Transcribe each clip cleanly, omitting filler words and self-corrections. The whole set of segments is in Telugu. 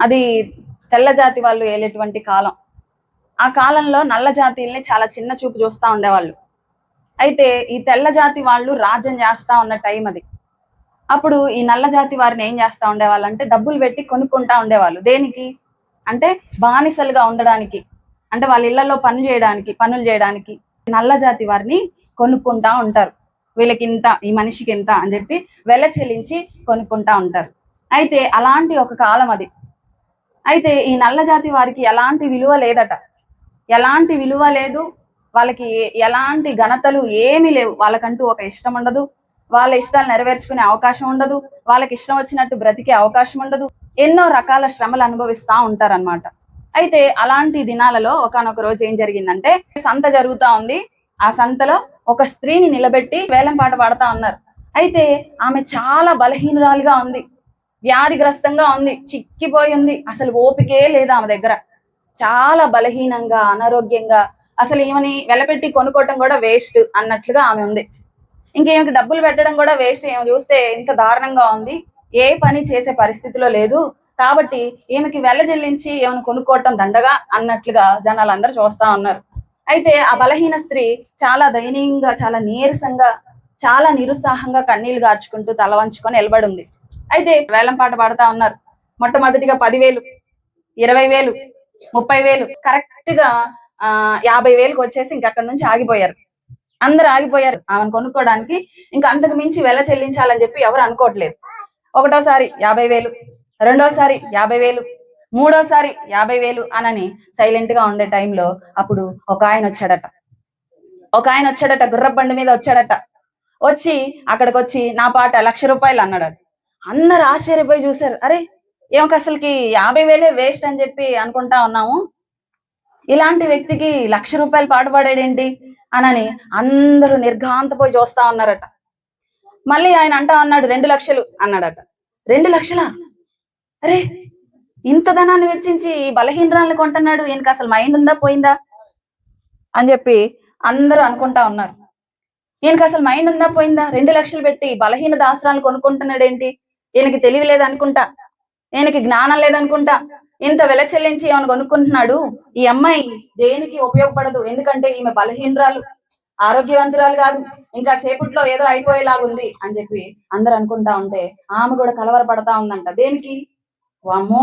అది తెల్ల జాతి వాళ్ళు ఏలేటువంటి కాలం. ఆ కాలంలో నల్ల జాతీయుల్ని చాలా చిన్న చూపు చూస్తూ ఉండేవాళ్ళు. అయితే ఈ తెల్ల జాతి వాళ్ళు రాజ్యం చేస్తా ఉన్న టైం అది. అప్పుడు ఈ నల్ల జాతి వారిని ఏం చేస్తా ఉండేవాళ్ళు అంటే డబ్బులు పెట్టి కొనుక్కుంటా ఉండేవాళ్ళు. దేనికి అంటే బానిసలుగా ఉండడానికి, అంటే వాళ్ళ ఇళ్లలో పనులు చేయడానికి నల్ల జాతి వారిని కొనుక్కుంటా ఉంటారు. వీళ్ళకి ఇంత, ఈ మనిషికి ఇంత అని చెప్పి వెల చెల్లించి కొనుక్కుంటా ఉంటారు. అయితే అలాంటి ఒక కాలం అది. అయితే ఈ నల్ల జాతి వారికి ఎలాంటి విలువ లేదట, ఎలాంటి విలువ లేదు, వాళ్ళకి ఎలాంటి ఘనతలు ఏమీ లేవు. వాళ్ళకంటూ ఒక ఇష్టం ఉండదు, వాళ్ళ ఇష్టాలు నెరవేర్చుకునే అవకాశం ఉండదు, వాళ్ళకి ఇష్టం వచ్చినట్టు బ్రతికే అవకాశం ఉండదు. ఎన్నో రకాల శ్రమలు అనుభవిస్తూ ఉంటారనమాట. అయితే అలాంటి దినాలలో ఒకానొక రోజు ఏం జరిగిందంటే, సంత జరుగుతా ఉంది. ఆ సంతలో ఒక స్త్రీని నిలబెట్టి వేలం పాట పాడుతా ఉన్నారు. అయితే ఆమె చాలా బలహీనురాలుగా ఉంది, వ్యాధిగ్రస్తంగా ఉంది, చిక్కిపోయి ఉంది. అసలు ఓపికే లేదు ఆమె దగ్గర. చాలా బలహీనంగా, అనారోగ్యంగా, అసలు ఈమెని వెలపెట్టి కొనుక్కోవటం కూడా వేస్ట్ అన్నట్లుగా ఆమె ఉంది. ఇంకేమికి డబ్బులు పెట్టడం కూడా వేస్ట్. ఏమో చూస్తే ఇంత దారుణంగా ఉంది, ఏ పని చేసే పరిస్థితిలో లేదు, కాబట్టి ఈమెకి వెల చెల్లించి ఏమైనా కొనుక్కోవటం దండగా అన్నట్లుగా జనాలందరూ చూస్తా ఉన్నారు. అయితే ఆ బలహీన స్త్రీ చాలా దయనీయంగా, చాలా నీరసంగా, చాలా నిరుత్సాహంగా కన్నీళ్లు గార్చుకుంటూ తల వంచుకొని నిలబడి ఉంది. అయితే వేలం పాట పాడుతా ఉన్నారు. మొట్టమొదటిగా 10,000, 20,000, 30,000, కరెక్ట్ గా 50,000కి వచ్చేసి ఇంకక్కడి నుంచి ఆగిపోయారు. అందరు ఆగిపోయారు ఆమెను కొనుక్కోవడానికి. ఇంకా అంతకు మించి వెల చెల్లించాలని చెప్పి ఎవరు అనుకోవట్లేదు. ఒకటోసారి 50,000, రెండోసారి 50,000, మూడోసారి 50,000 అనని సైలెంట్ గా ఉండే టైంలో అప్పుడు ఒక ఆయన వచ్చాడట, గుర్రబండి మీద వచ్చాడట. వచ్చి అక్కడికి వచ్చి నా పాట ₹1,00,000 అన్నాడట. అందరు ఆశ్చర్యపోయి చూశారు. అరే, ఏమొక అసలుకి 50,000 వేస్ట్ అని చెప్పి అనుకుంటా ఉన్నాము, ఇలాంటి వ్యక్తికి ₹1,00,000 పాట పాడాడేంటి అనని అందరూ నిర్ఘాంతపోయి చూస్తా ఉన్నారట. మళ్ళీ ఆయన అంటా ఉన్నాడు, 2,00,000 అన్నాడట. 2,00,000? అరే, ఇంత ధనాన్ని వెచ్చించి ఈ బలహీనరాలను కొంటున్నాడు, ఈయనకి అసలు మైండ్ ఉందా పోయిందా అని చెప్పి అందరూ అనుకుంటా ఉన్నారు. ఈయనకి అసలు మైండ్ ఉందా పోయిందా, 2,00,000 పెట్టి బలహీన దాసరాలను కొనుక్కుంటున్నాడేంటి, ఈయనకి తెలివి లేదనుకుంటా, ఈయనకి జ్ఞానం లేదనుకుంటా, ఇంత వెల చెల్లించి ఏమైనా కొనుక్కుంటున్నాడు. ఈ అమ్మాయి దేనికి ఉపయోగపడదు, ఎందుకంటే ఈమె బలహీనరాలు, ఆరోగ్యవంతురాలు కాదు, ఇంకా సేపట్లో ఏదో అయిపోయేలాగుంది అని చెప్పి అందరు అనుకుంటా ఉంటే ఆమె కూడా కలవరపడతా ఉందంట. దేనికి? వామ్మో,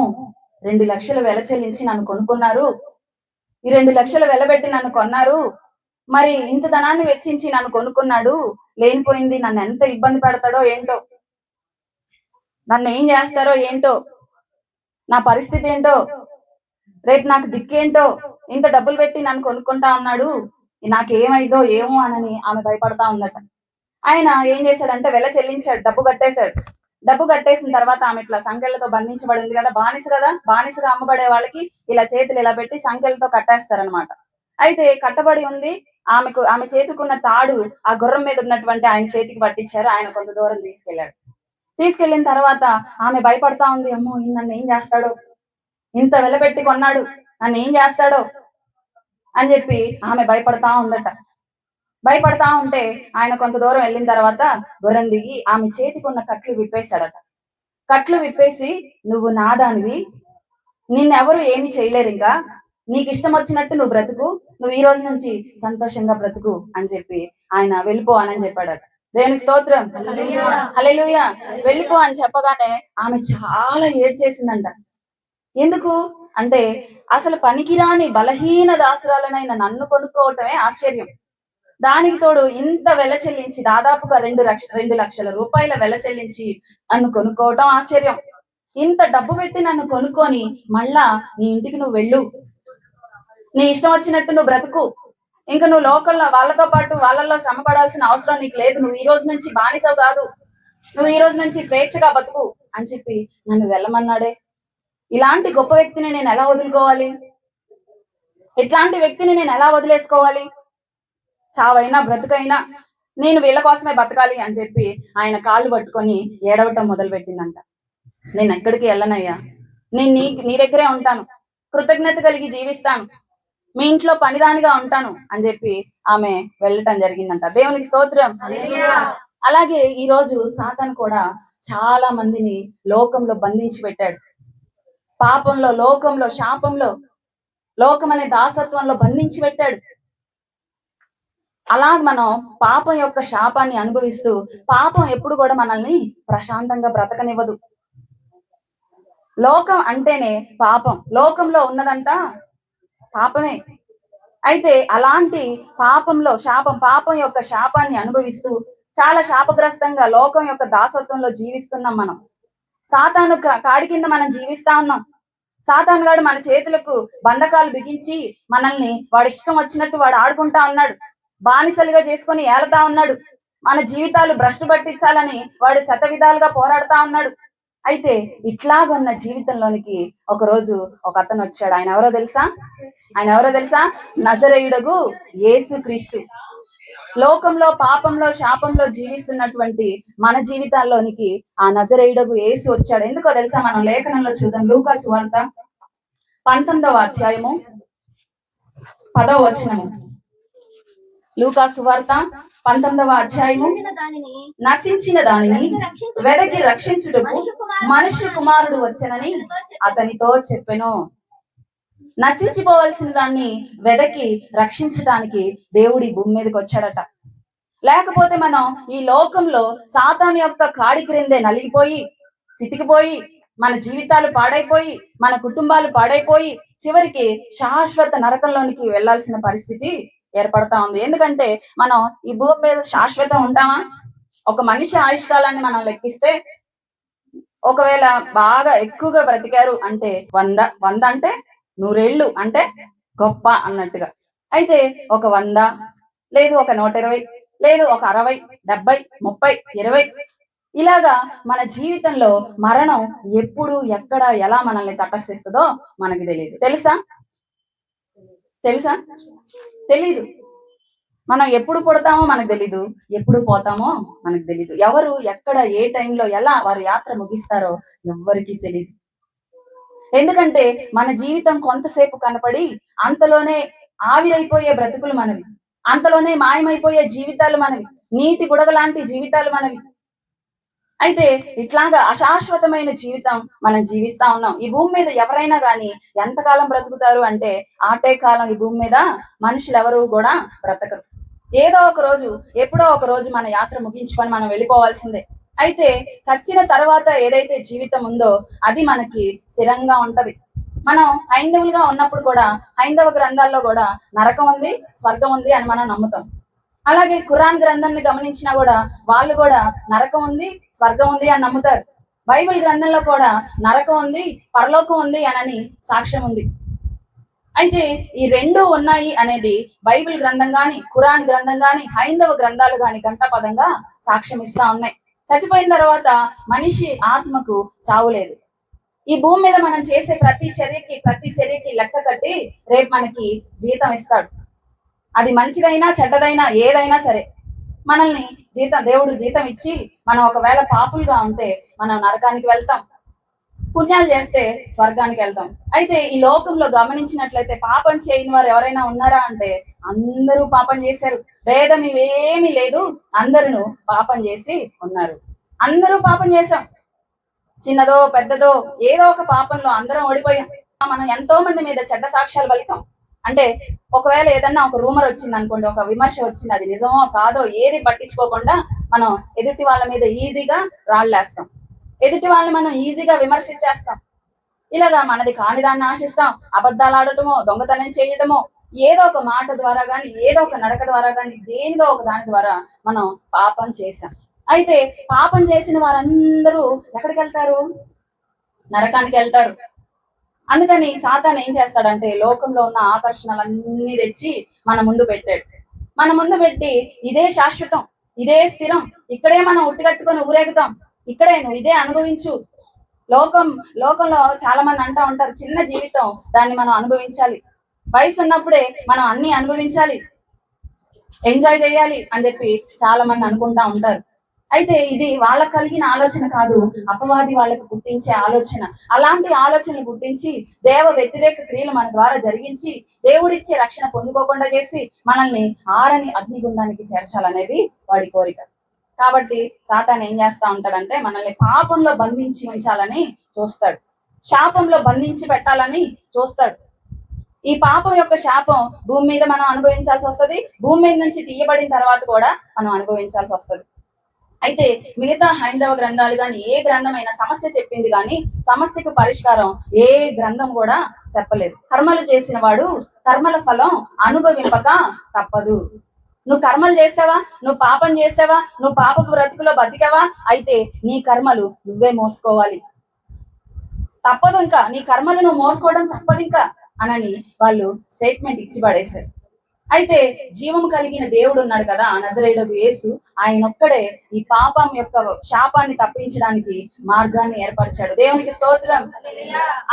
2,00,000 వెల చెల్లించి నన్ను కొనుక్కున్నారు, ఈ 2,00,000 వెలబెట్టి నన్ను కొన్నారు, మరి ఇంత ధనాన్ని వెచ్చించి నన్ను కొనుక్కున్నాడు, లేనిపోయింది నన్ను ఎంత ఇబ్బంది పెడతాడో ఏంటో, నన్ను ఏం చేస్తారో ఏంటో, నా పరిస్థితి ఏంటో, రేపు నాకు దిక్కేంటో, ఇంత డబ్బులు పెట్టి నన్ను కొనుక్కుంటా ఉన్నాడు, నాకేమైందో ఏమో అనని ఆమె భయపడతా ఉందట. ఆయన ఏం చేశాడంటే వెల చెల్లించాడు, డబ్బు కట్టేసిన తర్వాత ఆమె ఇట్లా సంకెళ్లతో బంధించబడి ఉంది కదా, బానిసగా అమ్మబడే వాళ్ళకి ఇలా చేతులు ఇలా పెట్టి సంకెళ్లతో కట్టేస్తారనమాట. అయితే కట్టబడి ఉంది, ఆమె చేతుకున్న తాడు ఆ గుర్రం మీద ఉన్నటువంటి ఆయన చేతికి పట్టించారు. ఆయన కొంత దూరం తీసుకెళ్లిన తర్వాత ఆమె భయపడతా ఉంది, అమ్మో నన్ను ఏం చేస్తాడో, ఇంత వెలబెట్టి కొన్నాడు, నన్ను ఏం చేస్తాడో అని చెప్పి ఆమె భయపడతా ఉంటే ఆయన కొంత దూరం వెళ్ళిన తర్వాత గుర్రం దిగి ఆమె చేతికి ఉన్న కట్లు విప్పేశాడట. కట్లు విప్పేసి, నువ్వు నాదానివి, నిన్నెవరు ఏమి చేయలేరు, ఇంకా నీకు ఇష్టం వచ్చినట్టు నువ్వు బ్రతుకు, నువ్వు ఈ రోజు నుంచి సంతోషంగా బ్రతుకు అని చెప్పి ఆయన వెళ్ళిపో అని చెప్పాడట. దేవునికి స్తోత్రం, హల్లెలూయా. వెళ్ళిపో అని చెప్పగానే ఆమె చాలా ఏడ్చేసిందంట. ఎందుకు అంటే అసలు పనికిరాని బలహీన దాసురాలనైన నన్ను కొనుక్కోవటమే ఆశ్చర్యం, దానికి తోడు ఇంత వెల చెల్లించి దాదాపుగా 2,00,000 రూపాయల వెల చెల్లించి నన్ను కొనుక్కోవటం ఆశ్చర్యం. ఇంత డబ్బు పెట్టి నన్ను కొనుక్కొని మళ్ళా నీ ఇంటికి నువ్వు వెళ్ళు, నీ ఇష్టం వచ్చినట్టు నువ్వు బ్రతుకు, ఇంకా నువ్వు లోకల్లో వాళ్ళతో పాటు వాళ్ళల్లో శ్రమ పడాల్సిన అవసరం నీకు లేదు, నువ్వు ఈ రోజు నుంచి బానిసవు కాదు, నువ్వు ఈ రోజు నుంచి స్వేచ్ఛగా బతుకు అని చెప్పి నన్ను వెళ్ళమన్నాడే. ఇలాంటి గొప్ప వ్యక్తిని నేను ఎలా వదులుకోవాలి, ఇట్లాంటి వ్యక్తిని నేను ఎలా వదిలేసుకోవాలి, చావైనా బ్రతుకైనా నేను వీళ్ళ కోసమే బతకాలి అని చెప్పి ఆయన కాళ్ళు పట్టుకొని ఏడవటం మొదలు పెట్టిందంట. నేను ఎక్కడికి వెళ్ళనయ్యా, నేను నీ దగ్గరే ఉంటాను, కృతజ్ఞత కలిగి జీవిస్తాను, మీ ఇంట్లో పనిదానిగా ఉంటాను అని చెప్పి ఆమె వెళ్ళటం జరిగిందంట. దేవునికి స్తోత్రం. అలాగే ఈ రోజు సాతాను కూడా చాలా మందిని లోకంలో బంధించి పెట్టాడు. పాపంలో, లోకంలో, శాపంలో, లోకం అనే దాసత్వంలో బంధించి పెట్టాడు. అలా మనం పాపం యొక్క శాపాన్ని అనుభవిస్తూ, పాపం ఎప్పుడు కూడా మనల్ని ప్రశాంతంగా బ్రతకనివ్వదు. లోకం అంటేనే పాపం, లోకంలో ఉన్నదంతా పాపమే. అయితే అలాంటి పాపంలో పాపం యొక్క శాపాన్ని అనుభవిస్తూ చాలా శాపగ్రస్తంగా లోకం యొక్క దాసత్వంలో జీవిస్తున్నాం మనం. సాతాను కాడి కింద మనం జీవిస్తా ఉన్నాం. సాతాను గాడు మన చేతులకు బంధకాలు బిగించి మనల్ని వాడి ఇష్టం వచ్చినట్టు వాడు ఆడుకుంటా ఉన్నాడు. బానిసలుగా చేసుకొని ఏలతా ఉన్నాడు. మన జీవితాలు భ్రష్టు పట్టించాలని వాడు శతవిధాలుగా పోరాడుతా ఉన్నాడు. అయితే ఇట్లాగున్న జీవితంలోనికి ఒక రోజు ఒక అతను వచ్చాడు. ఆయన ఎవరో తెలుసా? నజరేయుడగు యేసుక్రీస్తు. లోకంలో, పాపంలో, శాపంలో జీవిస్తున్నటువంటి మన జీవితాల్లోనికి ఆ నజరేయుడగు యేసు వచ్చాడు. ఎందుకో తెలుసా? మనం లేఖనంలో చూద్దాం. లూకా సువార్త 19వ అధ్యాయము 10వ వచనము. లూకా సువార్త 19వ అధ్యాయము. నశించిన దానిని వెదకి రక్షించుటకు మనుష్య కుమారుడు వచ్చెనని అతనితో చెప్పెను. నశించిపోవలసిన దాన్ని వెదకి రక్షించడానికి దేవుడి భూమి మీదకి వచ్చాడట. లేకపోతే మనం ఈ లోకంలో సాతాను యొక్క కాడి క్రిందే నలిగిపోయి, చితికిపోయి, మన జీవితాలు పాడైపోయి, మన కుటుంబాలు పాడైపోయి, చివరికి శాశ్వత నరకంలోనికి వెళ్లాల్సిన పరిస్థితి ఏర్పడతా ఉంది. ఎందుకంటే మనం ఈ భూమి మీద శాశ్వతం ఉంటామా? ఒక మనిషి ఆయుష్కాలాన్ని మనం లెక్కిస్తే, ఒకవేళ బాగా ఎక్కువగా బ్రతికారు అంటే 100 అంటే 100 ఏళ్ళు అంటే గొప్ప అన్నట్టుగా. అయితే ఒక 100 లేదు, ఒక 120 లేదు, ఒక 60, 70, 30, 20 ఇలాగా మన జీవితంలో మరణం ఎప్పుడు, ఎక్కడ, ఎలా మనల్ని తటస్థిస్తుందో మనకి తెలియదు. తెలుసా? తెలీదు. మనం ఎప్పుడు పుడతామో మనకు తెలీదు, ఎప్పుడు పోతామో మనకు తెలీదు. ఎవరు ఎక్కడ ఏ టైంలో ఎలా వారి యాత్ర ముగిస్తారో ఎవ్వరికీ తెలియదు. ఎందుకంటే మన జీవితం కొంతసేపు కనపడి అంతలోనే ఆవిరైపోయే బ్రతుకులు మనవి, అంతలోనే మాయమైపోయే జీవితాలు మనవి, నీటి బుడగ లాంటి జీవితాలు మనవి. అయితే ఇట్లాగా అశాశ్వతమైన జీవితం మనం జీవిస్తా ఉన్నాం. ఈ భూమి మీద ఎవరైనా గాని ఎంతకాలం బ్రతుకుతారు అంటే ఆటే కాలం ఈ భూమి మీద మనుషులు ఎవరు కూడా బ్రతకరు. ఏదో ఒక రోజు, ఎప్పుడో ఒక రోజు మన యాత్ర ముగించుకొని మనం వెళ్ళిపోవాల్సిందే. అయితే చచ్చిన తర్వాత ఏదైతే జీవితం ఉందో అది మనకి స్థిరంగా ఉంటది. మనం హైందవులుగా ఉన్నప్పుడు కూడా హైందవ గ్రంథాల్లో కూడా నరకం ఉంది, స్వర్గం ఉంది అని మనం నమ్ముతాం. అలాగే ఖురాన్ గ్రంథాన్ని గమనించినా కూడా వాళ్ళు కూడా నరకం ఉంది, స్వర్గం ఉంది అని నమ్ముతారు. బైబిల్ గ్రంథంలో కూడా నరకం ఉంది, పరలోకం ఉంది అని సాక్ష్యం ఉంది. అయితే ఈ రెండు ఉన్నాయి అనేది బైబిల్ గ్రంథం గాని, ఖురాన్ గ్రంథం గాని, హైందవ గ్రంథాలు గాని ఘంటాపదంగా సాక్ష్యం ఇస్తా ఉన్నాయి. చచ్చిపోయిన తర్వాత మనిషి ఆత్మకు చావు లేదు. ఈ భూమి మీద మనం చేసే ప్రతి చర్యకి లెక్క కట్టి రేపు మనకి జీతం ఇస్తాడు. అది మంచిదైనా చెడ్డదైనా ఏదైనా సరే మనల్ని దేవుడు జీతం ఇచ్చి, మనం ఒకవేళ పాపులుగా ఉంటే మనం నరకానికి వెళ్తాం, పుణ్యాలు చేస్తే స్వర్గానికి వెళ్తాం. అయితే ఈ లోకంలో గమనించినట్లయితే పాపం చేయని వారు ఎవరైనా ఉన్నారా అంటే అందరూ పాపం చేశారు. భేదం ఇవేమీ లేదు, అందరూ పాపం చేసి ఉన్నారు. అందరూ పాపం చేశాం, చిన్నదో పెద్దదో ఏదో ఒక పాపంలో అందరం ఓడిపోయాం. మనం ఎంతో మంది మీద చెడ్డ సాక్ష్యాలు పలికాం. అంటే ఒకవేళ ఏదన్నా ఒక రూమర్ వచ్చింది అనుకోండి, ఒక విమర్శ వచ్చింది, అది నిజమో కాదో ఏది పట్టించుకోకుండా మనం ఎదుటి వాళ్ళ మీద ఈజీగా రాళ్ళేస్తాం, ఎదుటి వాళ్ళని మనం ఈజీగా విమర్శించేస్తాం. ఇలాగా మనది కాని దాన్ని ఆశిస్తాం, అబద్ధాలు ఆడటమో, దొంగతనం చేయటమో, ఏదో ఒక మాట ద్వారా గాని, ఏదో ఒక నడక ద్వారా గాని, దేనిదో ఒక దాని ద్వారా మనం పాపం చేశాం. అయితే పాపం చేసిన వారందరూ ఎక్కడికి వెళ్తారు? నరకానికి వెళ్తారు. అందుకని సాతాను ఏం చేస్తాడంటే లోకంలో ఉన్న ఆకర్షణలన్నీ తెచ్చి మన ముందు పెట్టాడు. మన ముందు పెట్టి ఇదే శాశ్వతం, ఇదే స్థిరం, ఇక్కడే మనం ఉట్టిగట్టుకొని ఊరేగుతాం, ఇక్కడే నువ్వు ఇదే అనుభవించు. లోకంలో చాలా మంది అంటా ఉంటారు, చిన్న జీవితం, దాన్ని మనం అనుభవించాలి, వయసు ఉన్నప్పుడే మనం అన్ని అనుభవించాలి, ఎంజాయ్ చేయాలి అని చెప్పి చాలా మంది అనుకుంటా ఉంటారు. అయితే ఇది వాళ్ళకు కలిగిన ఆలోచన కాదు, అపవాది వాళ్ళకు పుట్టించే ఆలోచన. అలాంటి ఆలోచనలు పుట్టించి దేవ వ్యతిరేక క్రియలు మన ద్వారా జరిగించి దేవుడిచ్చే రక్షణ పొందుకోకుండా చేసి మనల్ని ఆరని అగ్నిగుండానికి చేర్చాలనేది వాడి కోరిక. కాబట్టి సాతాను ఏం చేస్తా ఉంటాడంటే మనల్ని పాపంలో బంధించి ఉంచాలని చూస్తాడు. శాపంలో బంధించి పెట్టాలని చూస్తాడు. ఈ పాపం యొక్క శాపం భూమి మీద మనం అనుభవించాల్సి వస్తుంది. భూమి మీద నుంచి తీయబడిన తర్వాత కూడా మనం అనుభవించాల్సి వస్తుంది. అయితే మిగతా హైందవ గ్రంథాలు కానీ ఏ గ్రంథమైనా సమస్య చెప్పింది కానీ సమస్యకు పరిష్కారం ఏ గ్రంథం కూడా చెప్పలేదు. కర్మలు చేసిన వాడు కర్మల ఫలం అనుభవింపక తప్పదు. నువ్వు కర్మలు చేసావా, నువ్వు పాపం చేసావా, నువ్వు పాపపు బ్రతుకులో బతికావా, అయితే నీ కర్మలు నువ్వే మోసుకోవాలి. తప్పదు, ఇంకా నీ కర్మలు నువ్వు మోసుకోవడం తప్పదు ఇంకా అనని వాళ్ళు స్టేట్మెంట్ ఇచ్చి పడేశారు. అయితే జీవం కలిగిన దేవుడు ఉన్నాడు కదా, నజరేయుడగు యేసు, ఆయన ఒక్కడే ఈ పాపం యొక్క శాపాన్ని తప్పించడానికి మార్గాన్ని ఏర్పరిచాడు. దేవునికి స్తోత్రం.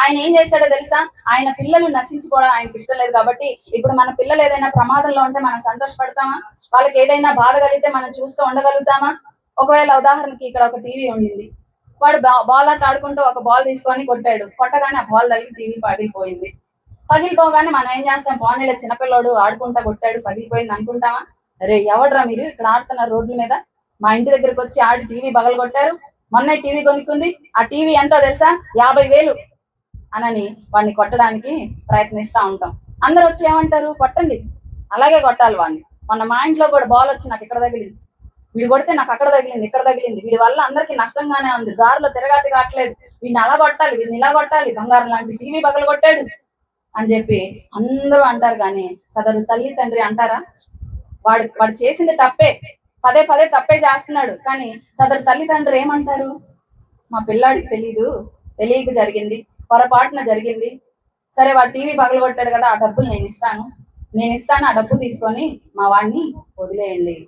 ఆయన ఏం చేశాడో తెలుసా? ఆయన పిల్లలు నశించుకోవడం ఆయనకి ఇష్టం లేదు కాబట్టి, ఇప్పుడు మన పిల్లలు ఏదైనా ప్రమాదంలో ఉంటే మనం సంతోషపడతామా? వాళ్ళకి ఏదైనా బాధ కలిగితే మనం చూస్తూ ఉండగలుగుతామా? ఒకవేళ ఉదాహరణకి ఇక్కడ ఒక టీవీ ఉండింది, వాడు బాల్ ఆట ఆడుకుంటూ ఒక బాల్ తీసుకొని కొట్టాడు, కొట్టగానే ఆ బాల్ తగిలి టీవీ పగిలిపోయింది. పగిలిపోగానే మనం ఏం చేస్తాం? పోనీలో చిన్నపిల్లోడు ఆడుకుంటా కొట్టాడు, పగిలిపోయింది అనుకుంటామా? అరే ఎవడ్రా మీరు ఇక్కడ ఆడుతున్నారు రోడ్ల మీద, మా ఇంటి దగ్గరకు వచ్చి ఆడి టీవీ పగలు కొట్టారు, మొన్న టీవీ కొనుక్కుంది, ఆ టీవీ ఎంతో తెలుసా? 50,000 అనని వాడిని కొట్టడానికి ప్రయత్నిస్తూ ఉంటాం. అందరు వచ్చి ఏమంటారు? కొట్టండి, అలాగే కొట్టాలి వాడిని. మొన్న మా ఇంట్లో కూడా బాల్ వచ్చి నాకు ఇక్కడ తగిలింది, వీడు కొడితే నాకు అక్కడ తగిలింది, ఇక్కడ తగిలింది, వీడి వల్ల అందరికి నష్టంగానే ఉంది, దారిలో తిరగాతి కావట్లేదు, వీడిని అలా కొట్టాలి, వీడిని ఇలా కొట్టాలి, బంగారం లాంటి టీవీ పగలు కొట్టాడు అని చెప్పి అందరూ అంటారు. కానీ సదరు తల్లి తండ్రి అంటారా? వాడు చేసింది తప్పే, పదే పదే తప్పే చేస్తున్నాడు, కానీ సదరు తల్లి తండ్రి ఏమంటారు? మా పిల్లాడికి తెలియక జరిగింది, పొరపాటున జరిగింది, సరే వాడు టీవీ పగలు కొట్టాడు కదా, ఆ డబ్బులు నేను ఇస్తాను, ఆ డబ్బు తీసుకొని మా వాడిని వదిలేయండి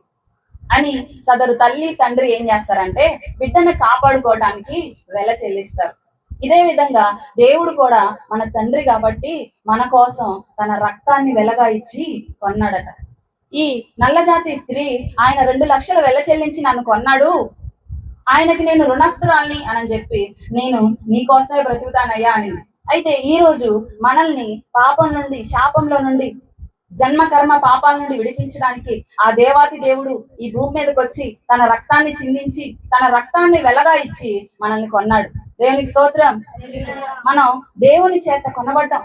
అని సదరు తల్లి తండ్రి ఏం చేస్తారంటే బిడ్డను కాపాడుకోవడానికి వెల చెల్లిస్తారు. ఇదే విధంగా దేవుడు కూడా మన తండ్రి కాబట్టి మన కోసం తన రక్తాన్ని వెలగా ఇచ్చి కొన్నాడట. ఈ నల్లజాతి స్త్రీ ఆయన 2 లక్షలు వెల చెల్లించి నన్ను కొన్నాడు, ఆయనకి నేను రుణస్తురాల్ని అని చెప్పి నేను నీ కోసమే బ్రతుకుతానయ్యా అని. అయితే ఈ రోజు మనల్ని పాపం నుండి, శాపంలో నుండి, జన్మ కర్మ పాపాల నుండి విడిపించడానికి ఆ దేవాతి దేవుడు ఈ భూమి మీదకి వచ్చి తన రక్తాన్ని చిందించి తన రక్తాన్ని వెలగా ఇచ్చి మనల్ని కొన్నాడు. దేవునికి స్తోత్రం. మనం దేవుని చేత కొనబడ్డాం.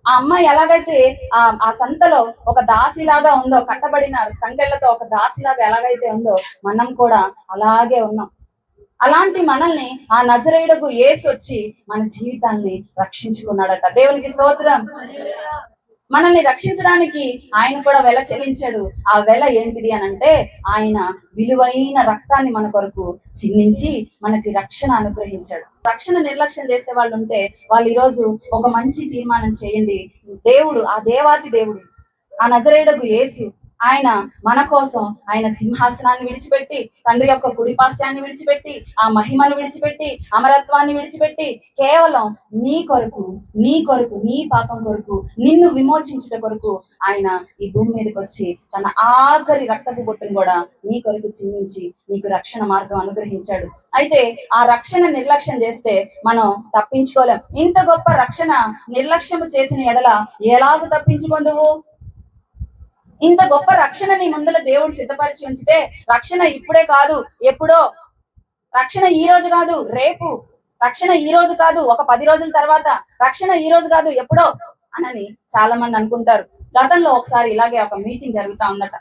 ఆ అమ్మాయి ఎలాగైతే ఆ సంతలో ఒక దాసిలాగా ఉందో, కట్టబడిన సంకెళ్లతో ఒక దాసిలాగా ఎలాగైతే ఉందో, మనం కూడా అలాగే ఉన్నాం. అలాంటి మనల్ని ఆ నజరేయుడకు యేసు వచ్చి మన జీవితాన్ని రక్షించుకున్నాడట. దేవునికి స్తోత్రం. మనల్ని రక్షించడానికి ఆయన కూడా వెల చెల్లించాడు. ఆ వెల ఏంటిది అని అంటే ఆయన విలువైన రక్తాన్ని మన కొరకు చిందించి మనకి రక్షణ అనుగ్రహించాడు. రక్షణ నిర్లక్ష్యం చేసే వాళ్ళు ఉంటే వాళ్ళు ఈరోజు ఒక మంచి తీర్మానం చేయండి. దేవుడు, ఆ దేవాతి దేవుడు, ఆ నజరేయుడకు యేసు, ఆయన మన కోసం ఆయన సింహాసనాన్ని విడిచిపెట్టి, తండ్రి యొక్క కుడిపాస్యాన్ని విడిచిపెట్టి, ఆ మహిమను విడిచిపెట్టి, అమరత్వాన్ని విడిచిపెట్టి కేవలం నీ కొరకు నీ పాపం కొరకు, నిన్ను విమోచించుట కొరకు ఆయన ఈ భూమి మీదకి వచ్చి తన ఆఖరి రక్తపు బొట్టును కూడా నీ కొరకు చిందించి నీకు రక్షణ మార్గం అనుగ్రహించాడు. అయితే ఆ రక్షణ నిర్లక్ష్యం చేస్తే మనం తప్పించుకోలేం. ఇంత గొప్ప రక్షణ నిర్లక్ష్యం చేసిన ఎడల ఎలాగూ తప్పించుకొందువు? ఇంత గొప్ప రక్షణ నీ ముందర దేవుడు సిద్ధపరిచి ఉంచితే, రక్షణ ఇప్పుడే కాదు ఎప్పుడో, రక్షణ ఈ రోజు కాదు రేపు, రక్షణ ఈ రోజు కాదు ఒక 10 రోజుల తర్వాత, రక్షణ ఈ రోజు కాదు ఎప్పుడో అని చాలా మంది అనుకుంటారు. గతంలో ఒకసారి ఇలాగే ఒక మీటింగ్ జరుగుతా ఉందట.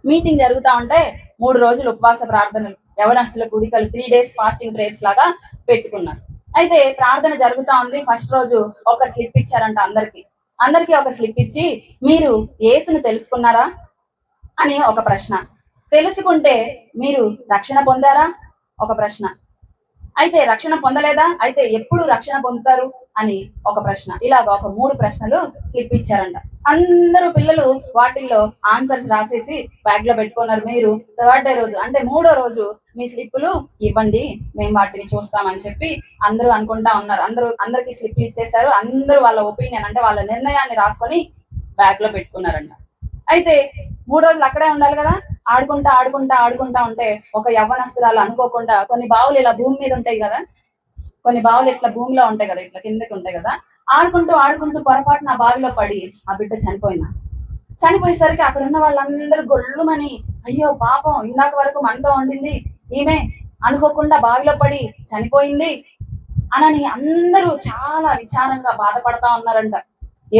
మీటింగ్ జరుగుతా ఉంటే 3 రోజులు ఉపవాస ప్రార్థనలు, యవనస్తుల కూడికలు, 3 days ఫాస్టింగ్ ప్రేయర్స్ లాగా పెట్టుకున్నారు. అయితే ప్రార్థన జరుగుతా ఉంది. ఫస్ట్ రోజు ఒక స్లిప్ ఇచ్చారంట అందరికి ఒక స్లిప్ ఇచ్చి, మీరు యేసును తెలుసుకున్నారా అని ఒక ప్రశ్న, తెలుసుకుంటే మీరు రక్షణ పొందారా ఒక ప్రశ్న, అయితే రక్షణ పొందలేదా, అయితే ఎప్పుడు రక్షణ పొందుతారు అని ఒక ప్రశ్న. ఇలాగ ఒక 3 ప్రశ్నలు స్లిప్ ఇచ్చారంట. అందరూ పిల్లలు వాటిల్లో ఆన్సర్స్ రాసేసి బ్యాగ్ లో పెట్టుకున్నారు. మీరు 3rd day రోజు అంటే 3వ రోజు మీ స్లిప్పులు ఇవ్వండి, మేము వాటిని చూస్తామని చెప్పి అందరూ అనుకుంటా ఉన్నారు. అందరికి స్లిప్లు ఇచ్చేసారు. అందరూ వాళ్ళ ఒపీనియన్ అంటే వాళ్ళ నిర్ణయాన్ని రాసుకొని బ్యాగ్ లో పెట్టుకున్నారంట. అయితే 3 రోజులు అక్కడే ఉండాలి కదా, ఆడుకుంటా ఉంటే ఒక యవ్వనస్తురాలు అనుకోకుండా, కొన్ని బావులు ఇలా భూమి మీద ఉంటాయి కదా, కొన్ని బావులు ఇట్లా భూమిలో ఉంటాయి కదా, ఇట్లా కిందకి ఉంటాయి కదా, ఆడుకుంటూ పొరపాటున ఆ బావిలో పడి ఆ బిడ్డ చనిపోయేసరికి అక్కడ ఉన్న వాళ్ళందరూ గొల్లుమని, అయ్యో పాపం, ఇందాక వరకు మనతో ఉండింది ఈమె, అనుకోకుండా బావిలో పడి చనిపోయింది అనని అందరూ చాలా విచారంగా బాధపడతా ఉన్నారంట,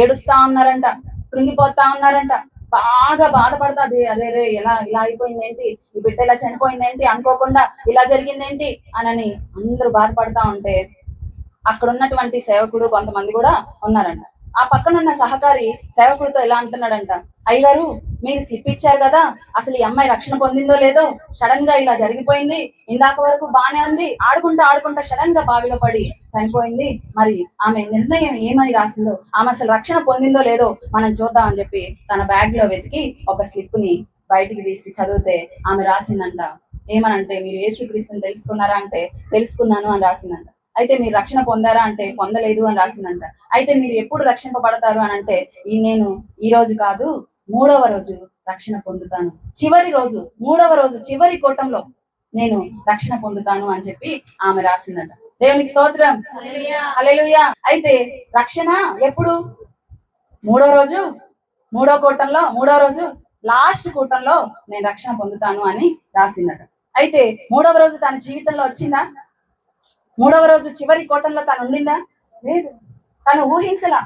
ఏడుస్తా ఉన్నారంట, కృంగిపోతా ఉన్నారంట, బాగా బాధపడతా అరే రే ఎలా ఇలా అయిపోయింది ఏంటి, ఈ బిడ్డ ఇలా చనిపోయింది ఏంటి, అనుకోకుండా ఇలా జరిగింది ఏంటి అనని అందరూ బాధపడతా ఉంటే అక్కడ ఉన్నటువంటి సేవకుడు కొంతమంది కూడా ఉన్నారంట. ఆ పక్కనున్న సహకారి సేవకుడితో ఎలా అంటున్నాడంట, అయ్యగారు మీరు స్లిప్ ఇచ్చారు కదా, అసలు ఈ అమ్మాయి రక్షణ పొందిందో లేదో, సడన్ గా ఇలా జరిగిపోయింది, ఇందాక వరకు బానే ఉంది, ఆడుకుంటా సడన్ గా బావిలో పడి చనిపోయింది, మరి ఆమె నిర్ణయం ఏమని రాసిందో, ఆమె అసలు రక్షణ పొందిందో లేదో మనం చూద్దాం అని చెప్పి తన బ్యాగ్ లో వెతికి ఒక స్లిప్ ని బయటికి తీసి చదివితే ఆమె రాసిందంట. ఏమనంటే, మీరు యేసుక్రీస్తుని తెలుసుకున్నారా అంటే తెలుసుకున్నాను అని రాసిందంట. అయితే మీరు రక్షణ పొందారా అంటే పొందలేదు అని రాసిందంట. అయితే మీరు ఎప్పుడు రక్షింపబడతారు అని అంటే, నేను ఈ రోజు కాదు, 3వ రోజు రక్షణ పొందుతాను, చివరి రోజు 3వ రోజు చివరి కూటంలో నేను రక్షణ పొందుతాను అని చెప్పి ఆమె రాసిందంట. దేవునికి స్తోత్రం, హల్లెలూయా. అయితే రక్షణ ఎప్పుడు? 3వ రోజు, 3వ కూటంలో, 3వ రోజు లాస్ట్ కూటంలో నేను రక్షణ పొందుతాను అని రాసిందట. అయితే 3వ రోజు తన జీవితంలో వచ్చిందా? 3వ రోజు చివరి కోటంలో తను ఉండిందా? లేదు. తను ఊహించలా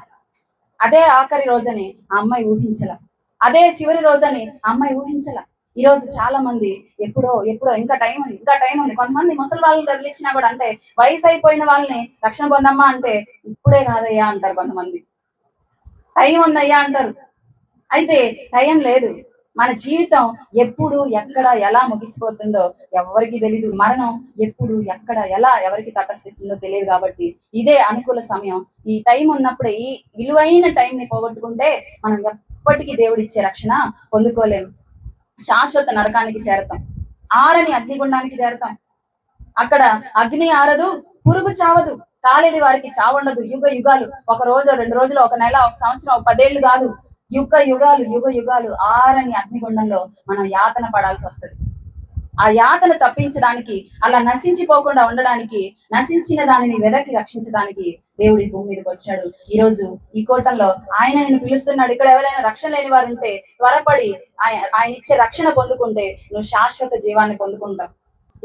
అదే ఆఖరి రోజని ఆ అమ్మాయి ఊహించలా, అదే చివరి రోజని ఆ అమ్మాయి ఊహించలా. ఈ రోజు చాలా మంది ఎప్పుడో ఇంకా టైం ఉంది. కొంతమంది ముసలి వాళ్ళని కదిలిచ్చినా కూడా, అంటే వయసు అయిపోయిన వాళ్ళని రక్షణ పొందమ్మా అంటే ఇప్పుడే కాదయ్యా అంటారు కొంతమంది, టైం ఉందయ్యా అంటారు. అయితే టైం లేదు. మన జీవితం ఎప్పుడు ఎక్కడ ఎలా ముగిసిపోతుందో ఎవరికి తెలీదు. మరణం ఎప్పుడు ఎక్కడ ఎలా ఎవరికి తటస్థిస్తుందో తెలియదు. కాబట్టి ఇదే అనుకూల సమయం. ఈ టైం ఉన్నప్పుడే, ఈ విలువైన టైంని పోగొట్టుకుంటే మనం ఎప్పటికీ దేవుడిచ్చే రక్షణ పొందుకోలేము. శాశ్వత నరకానికి చేరతాం, ఆరని అగ్నిగుండానికి చేరతాం. అక్కడ అగ్ని ఆరదు, పురుగు చావదు, కాలేడి వారికి చావుండదు. యుగ యుగాలు, ఒక రోజు 2 రోజులు, ఒక నెల, ఒక సంవత్సరం, ఒక 10 ఏళ్ళు కాదు, యుగ యుగాలు ఆరని అగ్నిగుండంలో మనం యాతన పడాల్సి వస్తుంది. ఆ యాతన తప్పించడానికి, అలా నశించిపోకుండా ఉండడానికి, నశించిన దానిని వెదకి రక్షించడానికి దేవుడి భూమి మీదకి వచ్చాడు. ఈ రోజు ఈ కోటంలో ఆయన నిన్ను పిలుస్తున్నాడు. ఇక్కడ ఎవరైనా రక్షణ లేని వారు ఉంటే త్వరపడి ఆయన ఇచ్చే రక్షణ పొందుకుంటే నువ్వు శాశ్వత జీవాన్ని పొందుకుంటావు.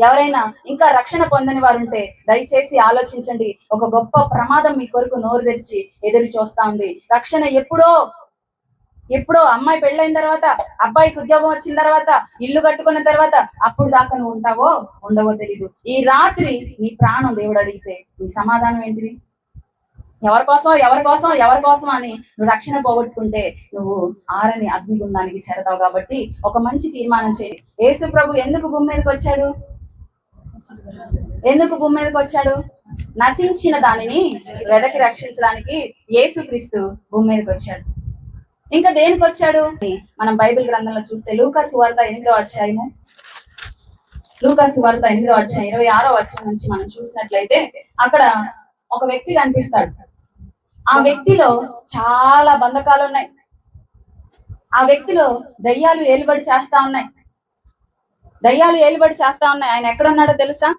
ఎవరైనా ఇంకా రక్షణ పొందని వారు ఉంటే దయచేసి ఆలోచించండి. ఒక గొప్ప ప్రమాదం మీ కొరకు నోరు తెరిచి ఎదురు చూస్తా ఉంది. రక్షణ ఎప్పుడో అమ్మాయి పెళ్ళైన తర్వాత, అబ్బాయికి ఉద్యోగం వచ్చిన తర్వాత, ఇల్లు కట్టుకున్న తర్వాత, అప్పుడు దాకా నువ్వు ఉంటావో ఉండవో తెలీదు. ఈ రాత్రి నీ ప్రాణం దేవుడు అడిగితే నీ సమాధానం ఏంటిది? ఎవరి కోసం అని నువ్వు రక్షణ పోగొట్టుకుంటే నువ్వు ఆరని అగ్నిగుండానికి చేరతావు. కాబట్టి ఒక మంచి తీర్మానం చేయి. యేసు ప్రభు ఎందుకు భూమి మీదకి వచ్చాడు? నశించిన దానిని వెదకి రక్షించడానికి యేసుక్రీస్తు భూమి మీదకి వచ్చాడు. ఇంకా దేనికి వచ్చాడు? మనం బైబిల్ గ్రంథంలో చూస్తే లూకా సువార్త 8వ అధ్యాయము, 26వ వచనం నుంచి మనం చూసినట్లయితే అక్కడ ఒక వ్యక్తి కనిపిస్తాడు. ఆ వ్యక్తిలో చాలా బంధకాలు ఉన్నాయి. ఆ వ్యక్తిలో దయ్యాలు ఏలుబడి చేస్తా ఉన్నాయి. ఆయన ఎక్కడున్నాడో తెలుసా?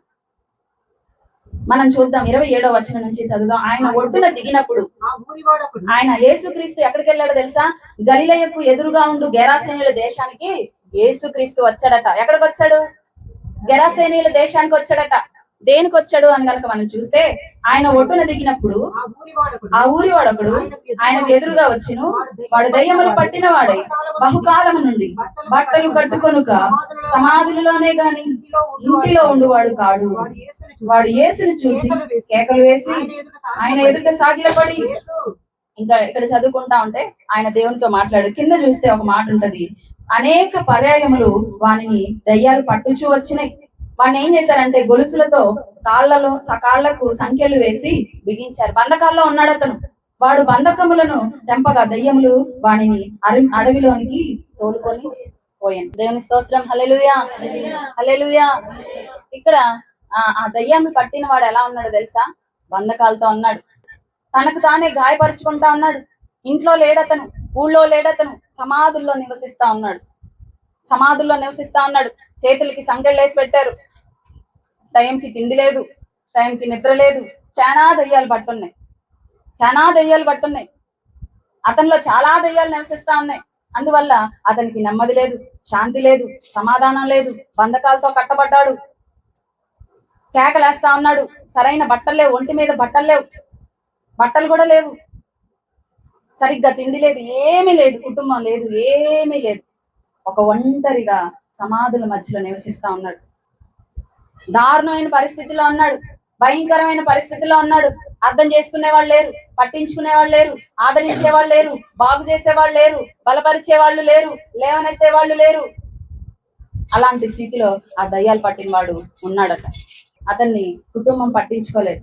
మనం చూద్దాం. 27వ వచనం నుంచి చదువుదాం. ఆయన ఒడ్డున దిగినప్పుడు, ఆయన యేసుక్రీస్తు ఎక్కడికి వెళ్ళాడో తెలుసా? గలిలయకు ఎదురుగా ఉండు గెరాసేనీయుల దేశానికి యేసుక్రీస్తు వచ్చాడట. ఎక్కడికి వచ్చాడు? గెరాసేనీయుల దేశానికి వచ్చాడట. దేనికి వచ్చాడు అని కనుక మనం చూస్తే, ఆయన ఒడ్డున దిగినప్పుడు ఆ ఊరి వాడొకడు ఆయనకు ఎదురుగా వచ్చును. వాడు దయ్యములు పట్టిన వాడై బహుకాలము నుండి బట్టలు కట్టుకొనుక సమాధులలోనే గాని ఇంటిలో ఉండువాడు కాడు. వాడు యేసుని చూసి కేకలు వేసి ఆయన ఎదుట సాగిలపడి, ఇంకా ఇక్కడ చదువుకుంటా ఉంటే ఆయన దేవునితో మాట్లాడు. కింద చూస్తే ఒక మాట ఉంటది, అనేక పర్యాయములు వానిని దయ్యాలు పట్టుచూ వచ్చినాయి. వాడిని ఏం చేశారంటే గొలుసులతో కాళ్లకు సంఖ్యలు వేసి బిగించారు. బంధకాల్లో ఉన్నాడు అతను. వాడు బంధకములను తెంపగా దయ్యములు వానిని అడవిలోనికి తోలుకొని పోయాను. దేవుని స్తోత్రం, హల్లెలూయా, హల్లెలూయా. ఇక్కడ ఆ దయ్యాన్ని పట్టిన వాడు ఎలా ఉన్నాడు తెలుసా? బంధకాలతో ఉన్నాడు. తనకు తానే గాయపరుచుకుంటా ఉన్నాడు. ఇంట్లో లేడతను, ఊళ్ళో లేడతను, సమాధుల్లో నివసిస్తా ఉన్నాడు. చేతులకి సంకెళ్ళు వేసి పెట్టారు. టైంకి తిండి లేదు, టైంకి నిద్ర లేదు. చాలా దయ్యాలు పట్టున్నాయి. అతనిలో చాలా దయ్యాలు నివసిస్తా ఉన్నాయి. అందువల్ల అతనికి నెమ్మది లేదు, శాంతి లేదు, సమాధానం లేదు. బంధకాలతో కట్టబడ్డాడు. కేకలేస్తా ఉన్నాడు. సరైన బట్టలు లేవు, ఒంటి మీద బట్టలు లేవు, బట్టలు కూడా లేవు, సరిగ్గా తిండి లేదు, ఏమీ లేదు, కుటుంబం లేదు, ఏమీ లేదు. ఒక ఒంటరిగా సమాధుల మధ్యలో నివసిస్తా ఉన్నాడు. దారుణమైన పరిస్థితిలో ఉన్నాడు, భయంకరమైన పరిస్థితిలో ఉన్నాడు. అర్థం చేసుకునేవాళ్ళు లేరు, పట్టించుకునేవాళ్ళు లేరు, ఆదరించేవాళ్ళు లేరు, బాగు చేసేవాళ్ళు లేరు, బలపరిచేవాళ్ళు లేరు, లేవనెత్తేవాళ్ళు లేరు. అలాంటి స్థితిలో ఆ దయ్యాలు పట్టిన వాడు ఉన్నాడట. అతన్ని కుటుంబం పట్టించుకోలేదు,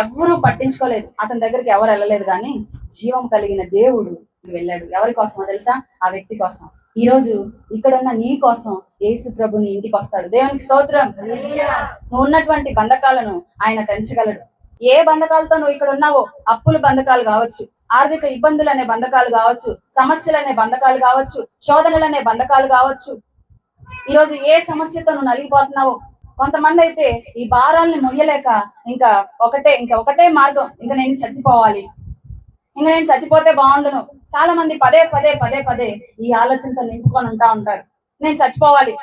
ఎవ్వరూ పట్టించుకోలేదు, అతని దగ్గరికి ఎవరు వెళ్ళలేదు. కానీ జీవం కలిగిన దేవుడు వెళ్ళాడు. ఎవరి కోసమో తెలుసా? ఆ వ్యక్తి కోసం. ఈ రోజు ఇక్కడున్న నీ కోసం యేసు ప్రభు నీ ఇంటికి వస్తాడు. దేవునికి స్తోత్రం. నువ్వు ఉన్నటువంటి బంధకాలను ఆయన తెంచగలడు. ఏ బంధకాలతో నువ్వు ఇక్కడ ఉన్నావో, అప్పుల బంధకాలు కావచ్చు, ఆర్థిక ఇబ్బందులు అనే బంధకాలు కావచ్చు, సమస్యలు అనే బంధకాలు కావచ్చు, శోధనలు అనే బంధకాలు కావచ్చు, ఈ రోజు ఏ సమస్యతో నువ్వు నలిగిపోతున్నావో. కొంతమంది అయితే ఈ భారాల్ని మొయ్యలేక ఇంకా ఒకటే మార్గం, ఇంకా నేను చచ్చిపోవాలి, ఇంకా నేను చచ్చిపోతే బాగుండును. చాలా మంది పదే పదే పదే పదే ఈ ఆలోచనతో నింపుకొని ఉంటారు. నేను చచ్చిపోవాలి,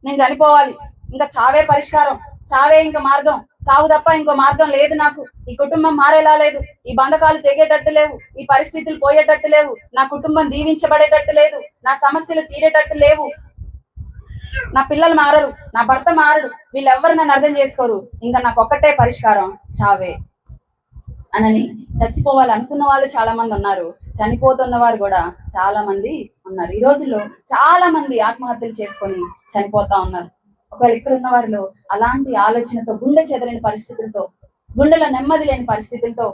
నేను చనిపోవాలి, ఇంకా చావే పరిష్కారం, చావే ఇంకా మార్గం, చావు తప్ప ఇంకో మార్గం లేదు నాకు. ఈ కుటుంబం మారేలా లేదు, ఈ బంధకాలు తెగేటట్టు లేవు, ఈ పరిస్థితులు పోయేటట్టు లేవు, నా కుటుంబం దీవించబడేటట్టు లేదు, నా సమస్యలు తీరేటట్టు లేవు, నా పిల్లలు మారరు, నా భర్త మారడు, వీళ్ళెవ్వరు నన్ను అర్థం చేసుకోరు, ఇంకా నాకు ఒక్కటే పరిష్కారం, చావే అనని చచ్చిపోవాలి అనుకున్న వాళ్ళు చాలా మంది ఉన్నారు, చనిపోతున్న వారు కూడా చాలా మంది ఉన్నారు. ఈ రోజుల్లో చాలా మంది ఆత్మహత్యలు చేసుకొని చనిపోతా ఉన్నారు. ఒకవేళ ఇక్కడ ఉన్న వారిలో అలాంటి ఆలోచనతో, గుండె చెదరని పరిస్థితులతో, గుండెలో నెమ్మది లేని పరిస్థితులతో,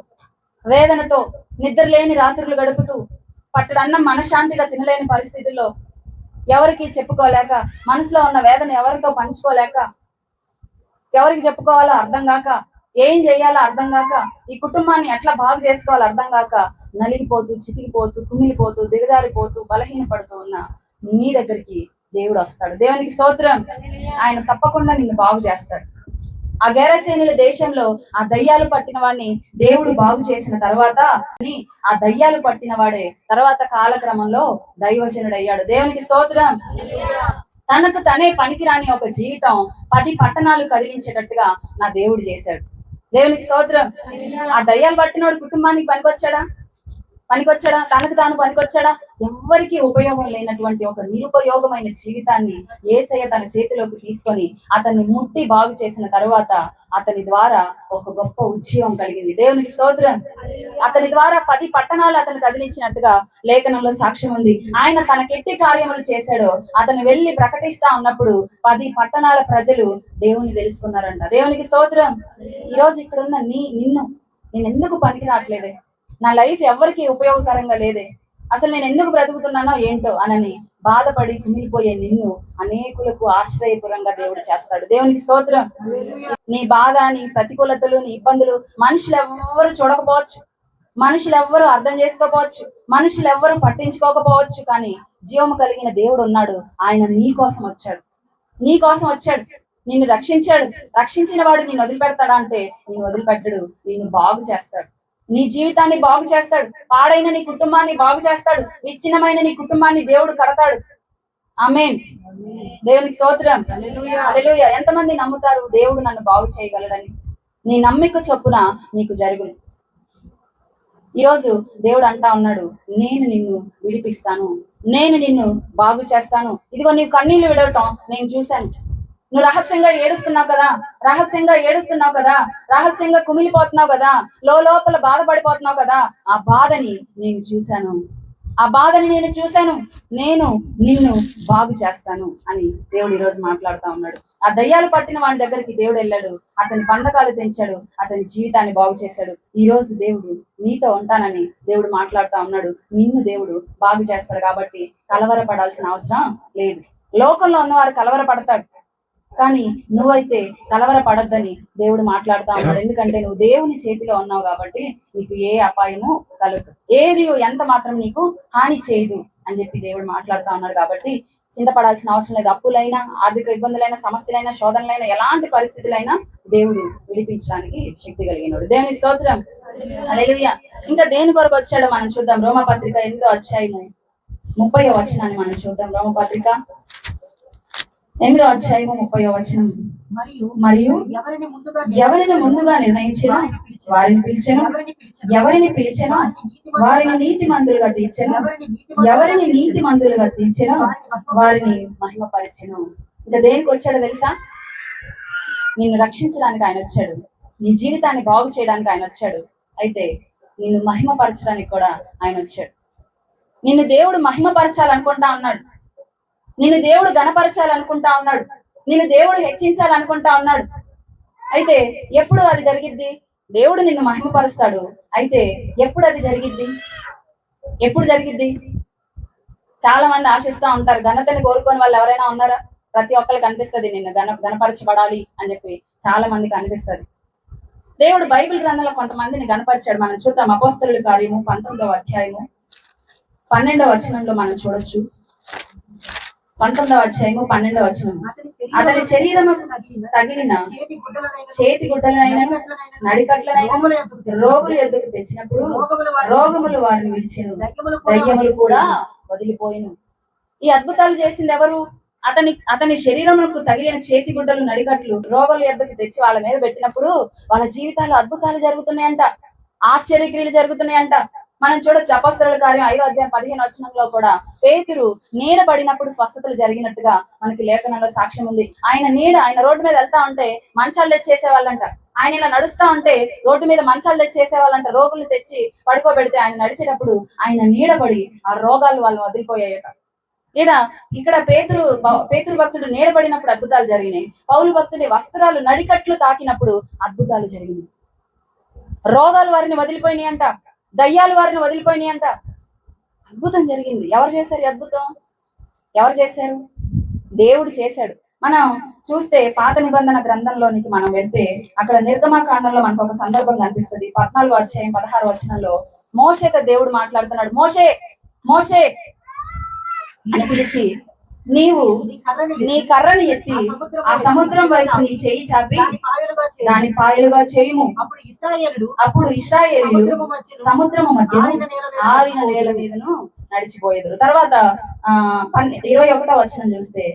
వేదనతో, నిద్ర లేని రాత్రులు గడుపుతూ, పట్టడన్నం మనశ్శాంతిగా తినలేని పరిస్థితుల్లో, ఎవరికి చెప్పుకోలేక, మనసులో ఉన్న వేదన ఎవరితో పంచుకోలేక, ఎవరికి చెప్పుకోవాలో అర్థం కాక, ఏం చేయాలో అర్థం కాక, ఈ కుటుంబాన్ని ఎట్లా బాగు చేసుకోవాలో అర్థం కాక, నలిగిపోతూ, చితికిపోతూ, కుమిలిపోతూ, దిగజారిపోతూ, బలహీనపడుతూ ఉన్న నీ దగ్గరికి దేవుడు వస్తాడు. దేవునికి స్తోత్రం. ఆయన తప్పకుండా నిన్ను బాగు చేస్తాడు. ఆ గెరసేనుల దేశంలో ఆ దయ్యాలు పట్టిన వాడిని దేవుడు బాగు చేసిన తర్వాత, ఆ దయ్యాలు పట్టిన వాడే తర్వాత కాలక్రమంలో దైవజనుడయ్యాడు. దేవునికి స్తోత్రం. తనకు తనే పనికిరాని ఒక జీవితం 10 పట్టణాలు కదిలించేటట్టుగా నా దేవుడు చేశాడు. దేవునికి స్తోత్రం. ఆ దయ్యాలు పట్టినోడు కుటుంబానికి పనికొచ్చాడా? తనకు తాను పనికొచ్చాడా? ఎవ్వరికి ఉపయోగం లేనటువంటి ఒక నిరుపయోగమైన జీవితాన్ని యేసయ్య తన చేతిలోకి తీసుకొని అతన్ని ముట్టి బాగు చేసిన తర్వాత అతని ద్వారా ఒక గొప్ప ఉద్యమం కలిగింది. దేవునికి స్తోత్రం. అతని ద్వారా 10 పట్టణాలు అతను కదిలించినట్టుగా లేఖనంలో సాక్ష్యం ఉంది. ఆయన తనకెట్టి కార్యములు చేశాడో అతను వెళ్ళి ప్రకటిస్తా ఉన్నప్పుడు 10 పట్టణాల ప్రజలు దేవుని తెలుసుకున్నారంట. దేవునికి స్తోత్రం. ఈ రోజు ఇక్కడ ఉన్న నిన్ను నేను ఎందుకు పనికి రావట్లేదే, నా లైఫ్ ఎవరికి ఉపయోగకరంగా లేదే, అసలు నేను ఎందుకు బ్రతుకుతున్నానో ఏంటో అనని బాధపడి కుమిలిపోయే నిన్ను అనేకులకు ఆశ్రయపురంగా దేవుడు చేస్తాడు. దేవునికి స్తోత్రం. నీ బాధ, నీ ప్రతికూలతలు, నీ ఇబ్బందులు మనుషులు ఎవ్వరు చూడకపోవచ్చు, మనుషులు ఎవ్వరు అర్థం చేసుకోకపోవచ్చు, మనుషులు ఎవ్వరు పట్టించుకోకపోవచ్చు, కానీ జీవము కలిగిన దేవుడు ఉన్నాడు. ఆయన నీ కోసం వచ్చాడు, నిన్ను రక్షించాడు. రక్షించిన వాడు నిన్ను వదిలిపెడతాడా అంటే నిన్ను వదిలిపెట్టడు, నిన్ను బాగు చేస్తాడు, నీ జీవితాన్ని బాగు చేస్తాడు, పాడైన నీ కుటుంబాన్ని బాగు చేస్తాడు, విచ్ఛిన్నమైన నీ కుటుంబాన్ని దేవుడు కడతాడు. ఆమేన్. దేవునికి స్తోత్రం. హల్లెలూయా. ఎంతమంది నమ్ముతారు దేవుడు నన్ను బాగు చేయగలడని? నీ నమ్మిక చొప్పున నీకు జరుగును. ఈరోజు దేవుడు అంటా ఉన్నాడు, నేను నిన్ను విడిపిస్తాను, నేను నిన్ను బాగు చేస్తాను. ఇదిగో నీవు కన్నీళ్లు విడవటం నేను చూశాను, నువ్వు రహస్యంగా ఏడుస్తున్నావు కదా, రహస్యంగా కుమిలిపోతున్నావు కదా, లోపల బాధపడిపోతున్నావు కదా, ఆ బాధని నేను చూశాను, నేను నిన్ను బాగు చేస్తాను అని దేవుడు ఈరోజు మాట్లాడుతా ఉన్నాడు. ఆ దయ్యాలు పట్టిన వాడి దగ్గరికి దేవుడు వెళ్ళాడు, అతని బంధకాలు తెంచాడు, అతని జీవితాన్ని బాగు చేశాడు. ఈ రోజు దేవుడు నీతో ఉంటానని దేవుడు మాట్లాడుతా ఉన్నాడు. నిన్ను దేవుడు బాగు చేస్తాడు కాబట్టి కలవరపడాల్సిన అవసరం లేదు. లోకంలో ఉన్నవారు కలవరపడతాడు, కానీ నువ్వైతే కలవరపడద్దని దేవుడు మాట్లాడుతా ఉన్నాడు. ఎందుకంటే నువ్వు దేవుని చేతిలో ఉన్నావు కాబట్టి నీకు ఏ అపాయము కలుగు, ఏది ఎంత మాత్రం నీకు హాని చేయదు అని చెప్పి దేవుడు మాట్లాడుతా ఉన్నాడు. కాబట్టి చింతపడాల్సిన అవసరం లేదు. అప్పులైనా, ఆర్థిక ఇబ్బందులైనా, సమస్యలైనా, శోధనలైనా, ఎలాంటి పరిస్థితులైనా దేవుడు విడిపించడానికి శక్తి కలిగినాడు. దేవుని స్తోత్రం. హల్లెలూయా. ఇంకా దేని కొరకు వచ్చాడో మనం చూద్దాం. రోమపత్రిక 8వ అధ్యాయము 30వ వచనాన్ని మనం చూద్దాం. రోమపత్రిక 8వ అధ్యాయము 30వ వచనం. మరియు ఎవరిని ముందుగా నిర్ణయించిన వారిని పిలిచెను, ఎవరిని పిలిచెను వారిని నీతిమంతులుగా తీర్చెను, ఎవరిని నీతిమంతులుగా తీర్చెను వారిని మహిమపరిచెను. ఇంకా దేనికి వచ్చాడో తెలుసా? నిన్ను రక్షించడానికి ఆయన వచ్చాడు, నీ జీవితాన్ని బాగు చేయడానికి ఆయన వచ్చాడు. అయితే నిన్ను మహిమపరచడానికి కూడా ఆయన వచ్చాడు. నిన్ను దేవుడు మహిమపరచాలనుకుంటా ఉన్నాడు, నిన్ను దేవుడు గణపరచాలనుకుంటా ఉన్నాడు, నిన్ను దేవుడు హెచ్చించాలనుకుంటా ఉన్నాడు. అయితే ఎప్పుడు అది జరిగిద్ది? దేవుడు నిన్ను మహిమపరుస్తాడు. అయితే ఎప్పుడు అది జరిగిద్ది? ఎప్పుడు జరిగిద్ది? చాలా మంది ఆశిస్తూ ఉంటారు. ఘనతని కోరుకొని వాళ్ళు ఎవరైనా ఉన్నారా? ప్రతి ఒక్కరికి అనిపిస్తుంది నిన్ను గణపరచబడాలి అని చెప్పి చాలా మందికి అనిపిస్తుంది. దేవుడు బైబిల్ గ్రంథంలో కొంతమందిని గణపరిచాడు. మనం చూద్దాం. అపోస్తలుల కార్యము 19వ అధ్యాయము 12వ వచనంలో మనం చూడొచ్చు. 19వ అధ్యాయము 12వ వచనం. అతని శరీరము తగిలిన చేతి గుడ్డలైన నడికట్లనైన రోగులు ఎద్దుకు తెచ్చినప్పుడు రోగములు వారిని విడిచెను, దయ్యములు కూడా వదిలిపోయిను. ఈ అద్భుతాలు చేసింది ఎవరు? అతని శరీరములకు తగిలిన చేతి గుడ్డలు నడికట్లు రోగులు ఎద్దుకు తెచ్చి వాళ్ళ మీద పెట్టినప్పుడు వాళ్ళ జీవితాలు అద్భుతాలు జరుగుతున్నాయంట, ఆశ్చర్యక్రియలు జరుగుతున్నాయంట. మనం చూడొచ్చు. అపోస్తలుల కార్యం 5వ అధ్యాయం 15వ వచనంలో కూడా పేతురు నీడబడినప్పుడు స్వస్థతలు జరిగినట్టుగా మనకి లేఖనంలో సాక్ష్యం ఉంది. ఆయన రోడ్డు మీద వెళ్తా ఉంటే మంచాలు తెచ్చేసేవాళ్ళంట. ఆయన ఇలా నడుస్తా ఉంటే రోడ్డు మీద మంచాలు తెచ్చేసేవాళ్ళంట. రోగులు తెచ్చి పడుకోబెడితే ఆయన నడిచేటప్పుడు ఆయన నీడబడి ఆ రోగాలు వాళ్ళని వదిలిపోయాయట. ఇక్కడ పేతురు భక్తుడు నీడబడినప్పుడు అద్భుతాలు జరిగినాయి. పౌలు భక్తుడి వస్త్రాలు నడికట్లు తాకినప్పుడు అద్భుతాలు జరిగినాయి. రోగాలు వారిని వదిలిపోయినాయి అంట, దయ్యాలు వారిని వదిలిపోయినాయి అంట. అద్భుతం జరిగింది. ఎవరు చేశారు ఈ అద్భుతం? ఎవరు చేశారు? దేవుడు చేశాడు. మనం చూస్తే పాత నిబంధన గ్రంథంలోనికి మనం వెళ్తే అక్కడ నిర్గమాకాండంలో మనకు ఒక సందర్భం కనిపిస్తుంది. 14వ అధ్యాయం 16వ వచనంలో మోషేతో దేవుడు మాట్లాడుతున్నాడు. మోషే మోషే అని పిలిచి, నీవు నీ కర్రని ఎత్తి ఆ సముద్రం వైపు నీ చేయి చాపి దాని పాయలుగా చేయుము. అప్పుడు ఇశ్రాయేలీయులు సముద్రము మధ్య ఆరిన నేల మీదను నడిచిపోయేదురు. తర్వాత 21వ వచనం చూస్తే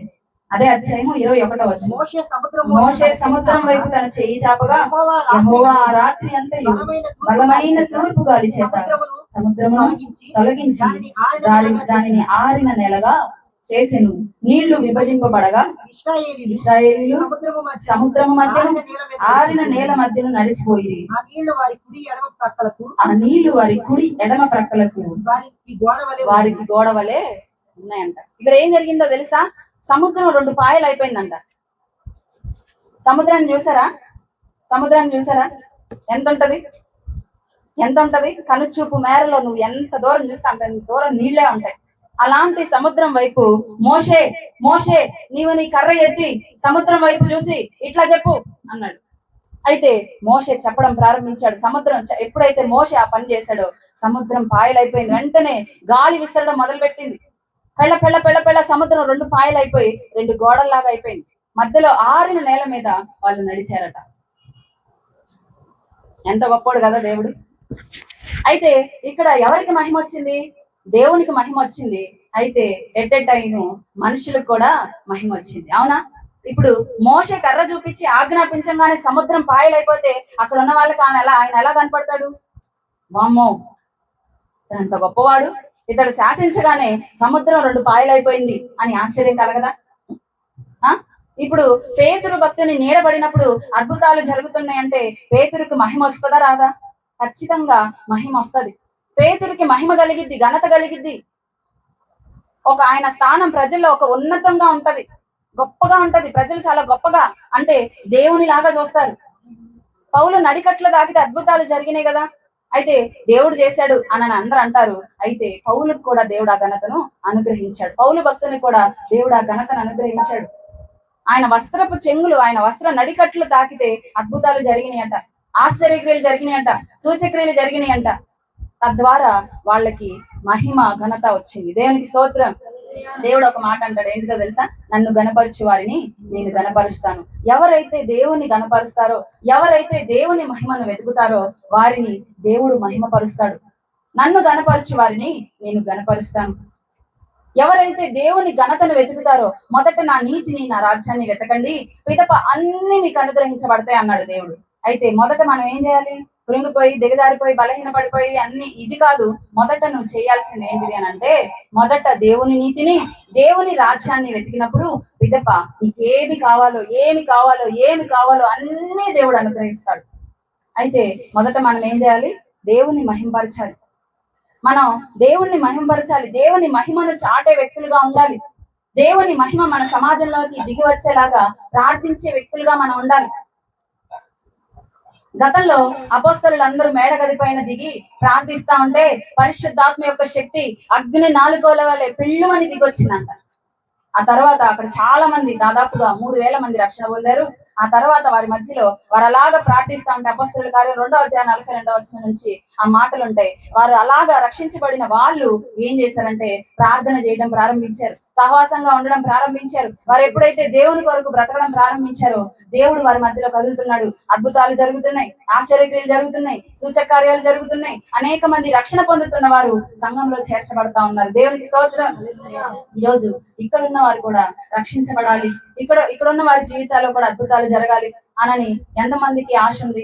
అదే అధ్యాయము 21వ వచనం. మోషే సముద్రం వైపు తన చేయి చాపగా యెహోవా ఆ రాత్రి అంతయు బలమైన తూర్పు గాలి చేత సముద్రమును తొలగించి దానిని ఆరిన నేలగా చేసెను. నీళ్లు విభజింపబడగా ఇశ్రాయేలీయులు సముద్రము మధ్య ఆరిన నేల మధ్యను నడిచిపోయి ఆ నీళ్లు వారి కుడి ఎడమ ప్రక్కలకు వారికి గోడ వలె ఉన్నాయంట. ఇక్కడ ఏం జరిగిందో తెలుసా? సముద్రం 2 పాయలు అయిపోయిందంట. సముద్రాన్ని చూసారా? ఎంత ఉంటది? కనుచూపు మేరలో నువ్వు ఎంత దూరం చూస్తే అంత దూరం నీళ్లే ఉంటాయి. అలాంటి సముద్రం వైపు మోషే మోషే నీవు నీ కర్ర ఎత్తి సముద్రం వైపు చూసి ఇట్లా చెప్పు అన్నాడు. అయితే మోషే చెప్పడం ప్రారంభించాడు. సముద్రం ఎప్పుడైతే మోషే ఆ పని చేశాడో సముద్రం పాయలైపోయింది. వెంటనే గాలి విసరడం మొదలుపెట్టింది. పెళ్ళ సముద్రం 2 పాయలైపోయి 2 గోడల్లాగా అయిపోయింది. మధ్యలో ఆరిన నేల మీద వాళ్ళు నడిచారట. ఎంత గొప్పోడు కదా దేవుడు. అయితే ఇక్కడ ఎవరికి మహిమ వచ్చింది? దేవునికి మహిమ వచ్చింది. అయితే ఎట్ ఎ టైము మనుషులకు కూడా మహిమ వచ్చింది. అవునా? ఇప్పుడు మోషే కర్ర చూపించి ఆజ్ఞాపించగానే సముద్రం పాయలైపోతే అక్కడ ఉన్న వాళ్ళకి ఆయన ఎలా కనపడతాడు? వామ్మో, అంత గొప్పవాడు, ఇతడు శాసించగానే సముద్రం 2 పాయలైపోయింది అని ఆశ్చర్యం కలగదా? ఇప్పుడు పేతురు భక్తుని నీడబడినప్పుడు అద్భుతాలు జరుగుతున్నాయంటే పేతురుకి మహిమ వస్తుందా రాదా? ఖచ్చితంగా మహిమ వస్తుంది. పేతురుకి మహిమ కలిగిద్ది, ఘనత కలిగిద్ది. ఆయన స్థానం ప్రజల్లో ఒక ఉన్నతంగా ఉంటది, గొప్పగా ఉంటది. ప్రజలు చాలా గొప్పగా అంటే దేవుని లాగా చూస్తారు. పౌలు నడికట్ల తాకితే అద్భుతాలు జరిగినాయి కదా. అయితే దేవుడు చేశాడు అని అందరూ అంటారు. అయితే పౌలుకు కూడా దేవుడు ఆ ఘనతను అనుగ్రహించాడు. పౌలు భక్తుని కూడా దేవుడు ఆ ఘనతను అనుగ్రహించాడు. ఆయన వస్త్రపు చెంగులు, ఆయన వస్త్ర నడికట్లు తాకితే అద్భుతాలు జరిగినాయంట, ఆశ్చర్యక్రియలు జరిగినాయంట, సూచక్రియలు జరిగినాయంట. తద్వారా వాళ్ళకి మహిమ ఘనత వచ్చింది. దేవునికి స్తోత్రం. దేవుడు ఒక మాట అంటాడు, ఏంటిదో తెలుసా? నన్ను గణపరచు వారిని నేను గణపరుస్తాను. ఎవరైతే దేవుని గణపరుస్తారో, ఎవరైతే దేవుని మహిమను వెతుకుతారో వారిని దేవుడు మహిమపరుస్తాడు. నన్ను గణపరచు వారిని నేను గణపరుస్తాను. ఎవరైతే దేవుని ఘనతను వెతుకుతారో, మొదట నా నీతిని నా రాజ్యాన్ని వెతకండి, పిదప అన్ని మీకు అనుగ్రహించబడతాయి అన్నాడు దేవుడు. అయితే మొదట మనం ఏం చేయాలి? కృంగిపోయి దిగజారిపోయి బలహీన పడిపోయి అన్ని ఇది కాదు. మొదట నువ్వు చేయాల్సింది ఏంటిది అని అంటే, మొదట దేవుని నీతిని దేవుని రాజ్యాన్ని వెతికినప్పుడు పిదప నీకేమి కావాలో ఏమి కావాలో అన్ని దేవుడు అనుగ్రహిస్తాడు. అయితే మొదట మనం ఏం చేయాలి? దేవుని మహింపరచాలి. మనం దేవుణ్ణి మహిమపరచాలి. దేవుని మహిమను చాటే వ్యక్తులుగా ఉండాలి. దేవుని మహిమ మన సమాజంలోకి దిగి వచ్చేలాగా ప్రార్థించే వ్యక్తులుగా మనం ఉండాలి. గతంలో అపోస్తలులందరూ మేడగది పైన దిగి ప్రార్థిస్తా ఉంటే పరిశుద్ధాత్మ యొక్క శక్తి అగ్ని నాలుగోల వలె పిల్లుమని దిగొచ్చిందంట. ఆ తర్వాత అక్కడ చాలా మంది, దాదాపుగా 3,000 మంది రక్షణ పొందారు. ఆ తర్వాత వారి మధ్యలో వారు అలాగా ప్రార్థిస్తా ఉంటే అపొస్తలుల కార్యం 2వ అధ్యాయం 42వ వచనం నుంచి ఆ మాటలు ఉంటాయి. వారు అలాగా రక్షించబడిన వాళ్ళు ఏం చేశారంటే ప్రార్థన చేయడం ప్రారంభించారు, సహవాసంగా ఉండడం ప్రారంభించారు. వారు ఎప్పుడైతే దేవుని కొరకు బ్రతకడం ప్రారంభించారో దేవుడు వారి మధ్యలో కదులుతున్నాడు. అద్భుతాలు జరుగుతున్నాయి, ఆశ్చర్యక్రియలు జరుగుతున్నాయి, సూచక కార్యాలు జరుగుతున్నాయి. అనేక మంది రక్షణ పొందుతున్న వారు సంఘంలో చేర్చబడతా ఉన్నారు. దేవునికి స్తోత్రం. ఈరోజు ఇక్కడున్న వారు కూడా రక్షించబడాలి, ఇక్కడ ఉన్న వారి జీవితాల్లో కూడా అద్భుతాలు జరగాలి అనని ఎంతమందికి ఆశ ఉంది?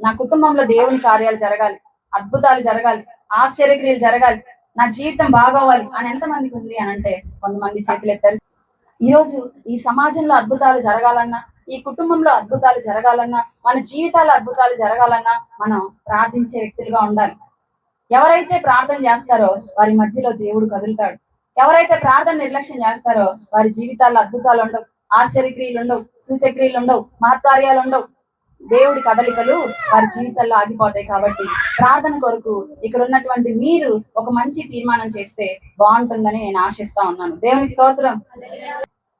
నా కుటుంబంలో దేవుని కార్యాలు జరగాలి, అద్భుతాలు జరగాలి, ఆశ్చర్యక్రియలు జరగాలి, నా జీవితం బాగోవాలి అని ఎంతమందికి ఉంది అని అంటే కొంతమంది చేతులు ఎత్తారు. ఈరోజు ఈ సమాజంలో అద్భుతాలు జరగాలన్నా, ఈ కుటుంబంలో అద్భుతాలు జరగాలన్నా, మన జీవితాల్లో అద్భుతాలు జరగాలన్నా మనం ప్రార్థించే వ్యక్తులుగా ఉండాలి. ఎవరైతే ప్రార్థన చేస్తారో వారి మధ్యలో దేవుడు కదులుతాడు. ఎవరైతే ప్రార్థన నిర్లక్ష్యం చేస్తారో వారి జీవితాల్లో అద్భుతాలు ఉండవు, ఆశ్చర్యక్రియలు ఉండవు, సూచక్రియలు ఉండవు, మహత్కార్యాలు ఉండవు. దేవుడి కదలికలు వారి జీవితాల్లో ఆగిపోతాయి. కాబట్టి ప్రార్థన కొరకు ఇక్కడ ఉన్నటువంటి మీరు ఒక మంచి తీర్మానం చేస్తే బాగుంటుందని నేను ఆశిస్తా ఉన్నాను. దేవునికి స్తోత్రం.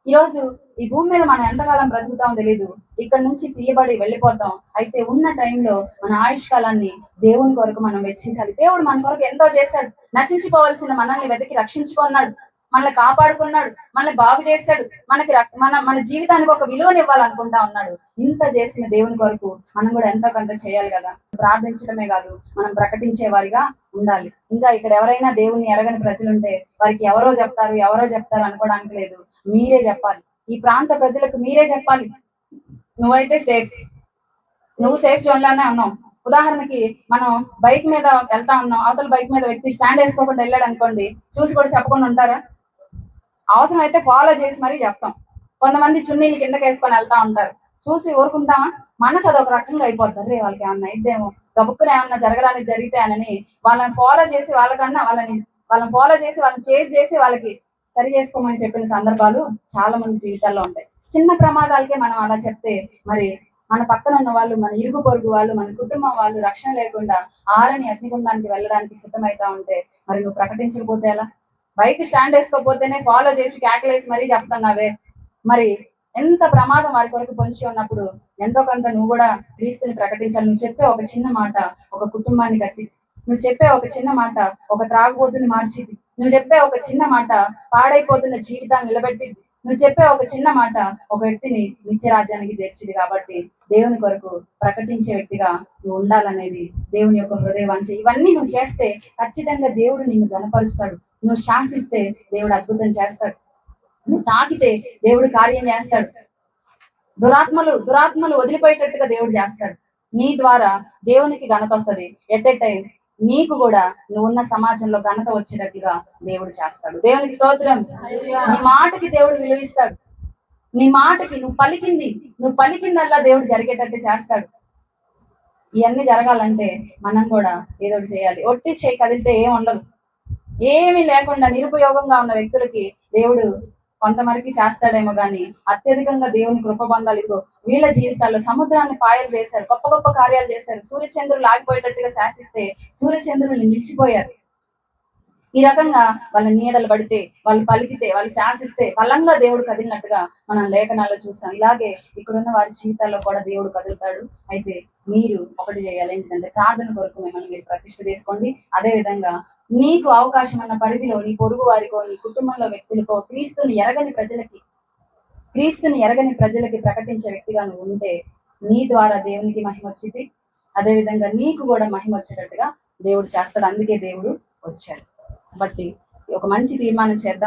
ఈరోజు ఈ భూమి మీద మనం ఎంతకాలం బ్రతుకుతామో తెలీదు, ఇక్కడ నుంచి తీయబడి వెళ్ళిపోతాం. అయితే ఉన్న టైంలో మన ఆయుష్కాలాన్ని దేవుని కొరకు మనం వెచ్చించాలి. దేవుడు మన కొరకు ఎంతో చేశాడు. నశించిపోవలసిన మనల్ని వెతికి రక్షించుకున్నాడు, మనల్ని కాపాడుకున్నాడు, మనల్ని బాగు చేశాడు, మన జీవితానికి ఒక విలువని ఇవ్వాలనుకుంటా ఉన్నాడు. ఇంత చేసిన దేవుని కొరకు మనం కూడా ఎంతో కొంత చేయాలి కదా. ప్రార్థించడమే కాదు, మనం ప్రకటించే వారిగా ఉండాలి. ఇంకా ఇక్కడ ఎవరైనా దేవుని ఎరగని ప్రజలుంటే వారికి ఎవరో చెప్తారు అనుకోవడానికి లేదు, మీరే చెప్పాలి. ఈ ప్రాంత ప్రజలకు మీరే చెప్పాలి. నువ్వైతే నువ్వు సేఫ్ జోన్ లోనే ఉన్నావు. ఉదాహరణకి మనం బైక్ మీద వెళ్తా ఉన్నాం, అవతల బైక్ మీద వ్యక్తి స్టాండ్ వేసుకోకుండా వెళ్ళాడు అనుకోండి, చూసి కూడా చెప్పకుండా ఉంటారా? అవసరం అయితే ఫాలో చేసి మరీ చెప్తాం. కొంతమంది చున్నీలు కిందకి వేసుకొని వెళ్తా ఉంటారు, చూసి ఊరుకుంటామా? మనసు అదొక రకంగా అయిపోద్ది. రే వాళ్ళకి ఏమన్నా అయిద్దేమో, గబుక్కున ఏమన్నా జరగడానికి జరిగితే అని వాళ్ళని ఫాలో చేసి వాళ్ళని చేసి చేసి వాళ్ళకి సరి చేసుకోమని చెప్పిన సందర్భాలు చాలా మంది జీవితాల్లో ఉంటాయి. చిన్న ప్రమాదాలకే మనం అలా చెప్తే మరి మన పక్కన ఉన్న వాళ్ళు, మన ఇరుగు పొరుగు వాళ్ళు, మన కుటుంబం వాళ్ళు రక్షణ లేకుండా ఆరని అగ్నిగుండానికి వెళ్ళడానికి సిద్ధమైతా ఉంటే మరి నువ్వు ప్రకటించకపోతే ఎలా? బైక్ స్టాండ్ వేసుకోకపోతేనే ఫాలో చేసి క్యాకలేసి మరీ చెప్తున్నావే, మరి ఎంత ప్రమాదం వారి కొరకు పొంచి ఉన్నప్పుడు ఎంతో కొంత నువ్వు కూడా క్రీస్తుని ప్రకటించాలి. నువ్వు చెప్పే ఒక చిన్న మాట ఒక కుటుంబాన్ని కట్టి, నువ్వు చెప్పే ఒక చిన్న మాట ఒక త్రాగుబోతుని మార్చిది, నువ్వు చెప్పే ఒక చిన్న మాట పాడైపోతున్న జీవితాన్ని నిలబెట్టింది, నువ్వు చెప్పే ఒక చిన్న మాట ఒక వ్యక్తిని నిత్యరాజ్యానికి తెచ్చిది. కాబట్టి దేవుని కొరకు ప్రకటించే వ్యక్తిగా నువ్వు ఉండాలనేది దేవుని యొక్క హృదయవాంఛ. ఇవన్నీ నువ్వు చేస్తే ఖచ్చితంగా దేవుడు నిన్ను గణపరుస్తాడు. నువ్వు శాసిస్తే దేవుడు అద్భుతం చేస్తాడు. నువ్వు తాకితే దేవుడు కార్యం చేస్తాడు. దురాత్మలు వదిలిపోయేటట్టుగా దేవుడు చేస్తాడు. నీ ద్వారా దేవునికి ఘనత వస్తుంది. ఎట్ ఎ టైం నీకు కూడా నువ్వు ఉన్న సమాజంలో ఘనత వచ్చేటట్లుగా దేవుడు చేస్తాడు. దేవునికి స్తోత్రం. నీ మాటకి దేవుడు విలువిస్తాడు. నీ మాటకి నువ్వు పలికిందల్లా దేవుడు జరిగేటట్టు చేస్తాడు. ఇవన్నీ జరగాలంటే మనం కూడా ఏదో ఒకటి చేయాలి. ఒట్టి చేయి కదిలితే ఏం ఉండదు. ఏమీ లేకుండా నిరుపయోగంగా ఉన్న వ్యక్తులకి దేవుడు కొంతమందికి చేస్తాడేమో గాని అత్యధికంగా దేవుని కృప పొందాలి. వీళ్ళ జీవితాల్లో సముద్రాన్ని పాయలు చేశారు, గొప్ప గొప్ప కార్యాలు చేశారు. సూర్యచంద్రులు ఆగిపోయేటట్టుగా శాసిస్తే సూర్యచంద్రులు నిలిచిపోయారు. ఈ రకంగా వాళ్ళ నీడలు పడితే, వాళ్ళు పలికితే, వాళ్ళు శాసిస్తే బలంగా దేవుడు కదిలినట్టుగా మనం లేఖనాల్లో చూస్తాం. ఇలాగే ఇక్కడున్న వారి జీవితాల్లో కూడా దేవుడు కదులుతాడు. అయితే మీరు ఒకటి చేయాలి, ఏంటంటే ప్రార్థన కొరకు మిమ్మల్ని మీరు ప్రతిష్ఠ చేసుకోండి. అదే విధంగా నీకు అవకాశం ఉన్న పరిధిలో నీ పొరుగు వారికో, నీ కుటుంబంలో వ్యక్తులకో క్రీస్తుని ఎరగని ప్రజలకి ప్రకటించే వ్యక్తిగా నువ్వు ఉంటే నీ ద్వారా దేవునికి మహిమ వచ్చింది. అదే విధంగా నీకు కూడా మహిమ వచ్చేటట్టుగా దేవుడు చేస్తాడు. అందుకే దేవుడు వచ్చాడు. కాబట్టి ఒక మంచి తీర్మానం చేద్దాం.